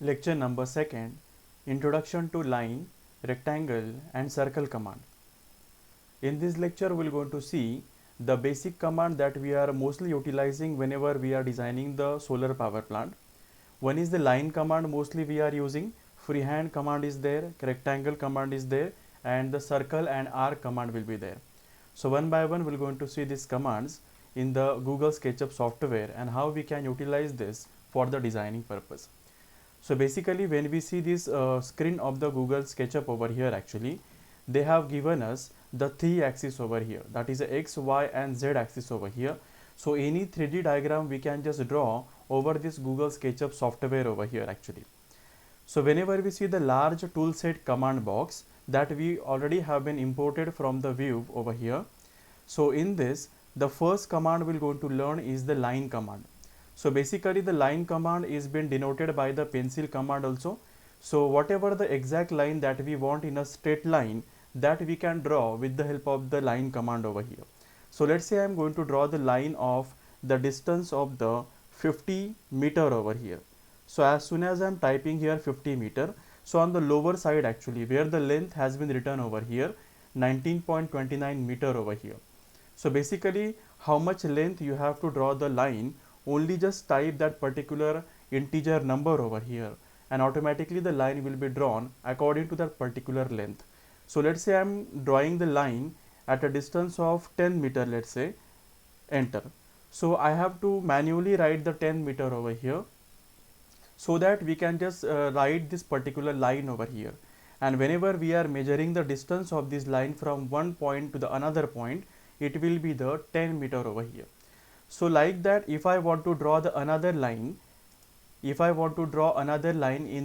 Lecture number 2nd, Introduction to Line, Rectangle and Circle command. In this lecture we are going to see the basic command that we are mostly utilizing whenever we are designing the solar power plant. One is the line command, mostly we are using. Freehand command is there, rectangle command is there, and the circle and arc command will be there. So one by one we are going to see these commands in the Google SketchUp software and how we can utilize this for the designing purpose. So basically when we see this screen of the Google SketchUp over here, actually they have given us the three axes over here, that is the X, Y and Z axis over here. So any 3D diagram we can just draw over this Google SketchUp software over here actually. So whenever we see the large toolset command box that we already have been imported from the view over here. So in this, the first command we're going to learn is the line command. So basically the line command is been denoted by the pencil command also. So whatever the exact line that we want in a straight line, that we can draw with the help of the line command over here. So let's say I'm going to draw the line of the distance of the 50 meter over here. So as soon as I'm typing here 50 meter, so on the lower side actually where the length has been written over here 19.29 meter over here. So basically how much length you have to draw the line, only just type that particular integer number over here and automatically the line will be drawn according to that particular length. So let's say I'm drawing the line at a distance of 10 meter, let's say, enter. So I have to manually write the 10 meter over here so that we can just write this particular line over here. And whenever we are measuring the distance of this line from one point to the another point, it will be the 10 meter over here. So like that, if I want to draw the another line, in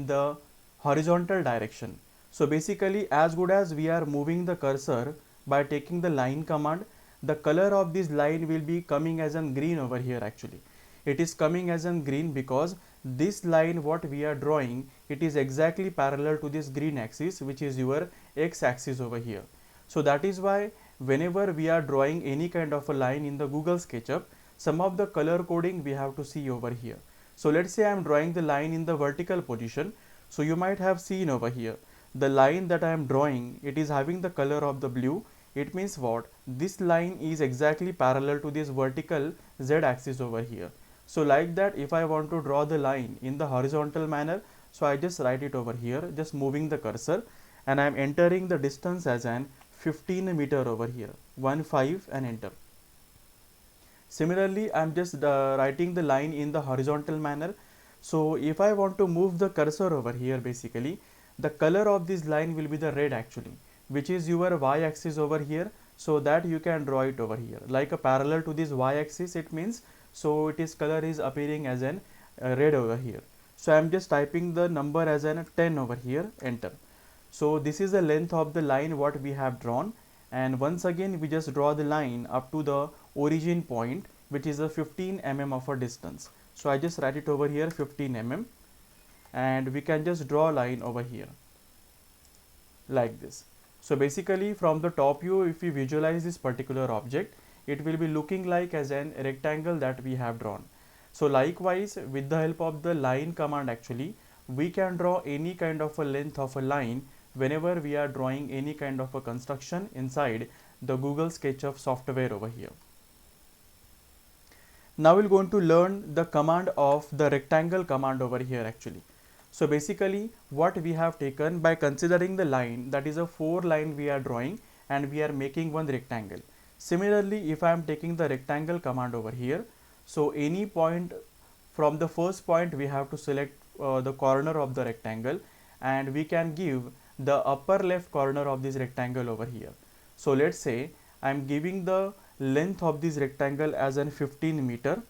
the horizontal direction, so basically as good as we are moving the cursor by taking the line command, the color of this line will be coming as in green over here actually. It is coming as in green because this line what we are drawing, it is exactly parallel to this green axis, which is your X axis over here. So that is why whenever we are drawing any kind of a line in the Google SketchUp, some of the color coding we have to see over here. So let's say I am drawing the line in the vertical position. So you might have seen over here, the line that I am drawing, it is having the color of the blue. It means what? This line is exactly parallel to this vertical Z axis over here. So like that, if I want to draw the line in the horizontal manner, so I just write it over here, just moving the cursor, and I am entering the distance as an 15 meter over here, 15 and enter. Similarly, I am just writing the line in the horizontal manner. So if I want to move the cursor over here, basically the color of this line will be the red actually, which is your Y axis over here, so that you can draw it over here like a parallel to this Y axis. It means so it is color is appearing as an red over here. So I am just typing the number as an 10 over here, enter. So this is the length of the line what we have drawn, and once again we just draw the line up to the origin point, which is a 15 mm of a distance. So I just write it over here 15 mm, and we can just draw a line over here like this. So basically from the top view, if we visualize this particular object, it will be looking like as an rectangle that we have drawn. So likewise, with the help of the line command actually, we can draw any kind of a length of a line whenever we are drawing any kind of a construction inside the Google SketchUp software over here. Now we're going to learn the command of the rectangle command over here actually. So basically what we have taken, by considering the line, that is a 4 line we are drawing and we are making one rectangle. Similarly, if I am taking the rectangle command over here, so any point from the first point we have to select the corner of the rectangle, and we can give the upper left corner of this rectangle over here. So let's say I am giving the length of this rectangle as an 15 meter,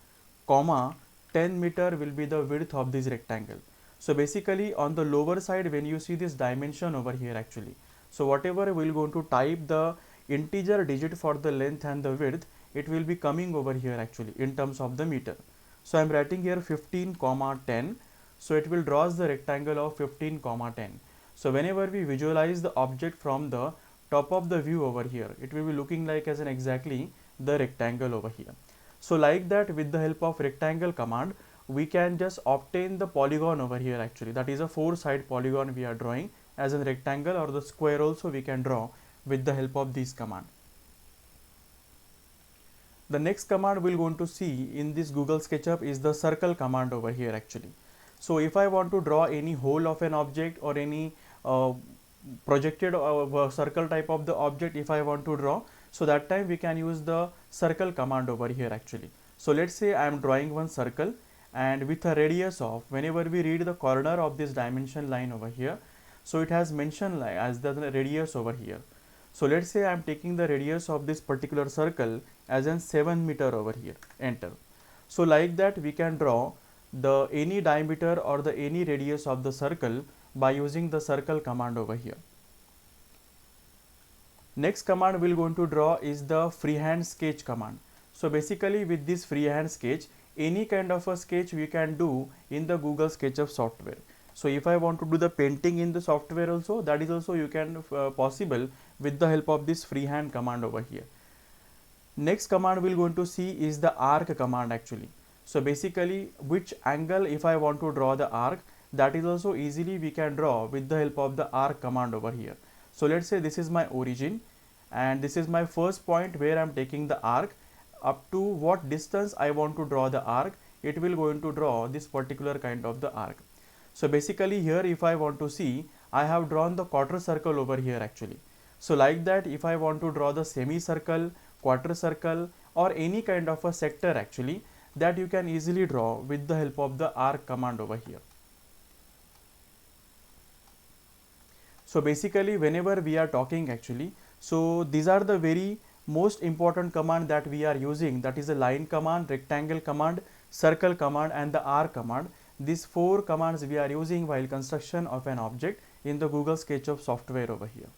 comma 10 meter will be the width of this rectangle. So basically on the lower side, when you see this dimension over here actually, so whatever we're going to type the integer digit for the length and the width, it will be coming over here actually in terms of the meter. So I'm writing here 15 comma 10. So it will draws the rectangle of 15 comma 10. So whenever we visualize the object from the top of the view over here, it will be looking like as an exactly the rectangle over here. So like that, with the help of rectangle command, we can just obtain the polygon over here actually. That is a 4-side polygon we are drawing as a rectangle, or the square also we can draw with the help of this command. The next command we're going to see in this Google SketchUp is the circle command over here actually. So if I want to draw any hole of an object or any projected circle type of the object, if I want to draw, so that time we can use the circle command over here actually. So let's say I am drawing one circle, and with a radius of, whenever we read the corner of this dimension line over here, so it has mentioned like as the radius over here. So let's say I am taking the radius of this particular circle as an 7 meter over here, enter. So like that we can draw the any diameter or the any radius of the circle by using the circle command over here. Next command we're going to draw is the freehand sketch command. So basically with this freehand sketch, any kind of a sketch we can do in the Google SketchUp software. So if I want to do the painting in the software also, that is also you can possible with the help of this freehand command over here. Next command we're going to see is the arc command actually. So basically which angle if I want to draw the arc, that is also easily we can draw with the help of the arc command over here. So let's say this is my origin and this is my first point where I'm taking the arc. Up to what distance I want to draw the arc, it will going to draw this particular kind of the arc. So basically here if I want to see, I have drawn the quarter circle over here actually. So like that if I want to draw the semicircle, quarter circle or any kind of a sector actually, that you can easily draw with the help of the arc command over here. So basically whenever we are talking actually, so these are the very most important command that we are using, that is a line command, rectangle command, circle command and the arc command. These 4 commands we are using while construction of an object in the Google SketchUp software over here.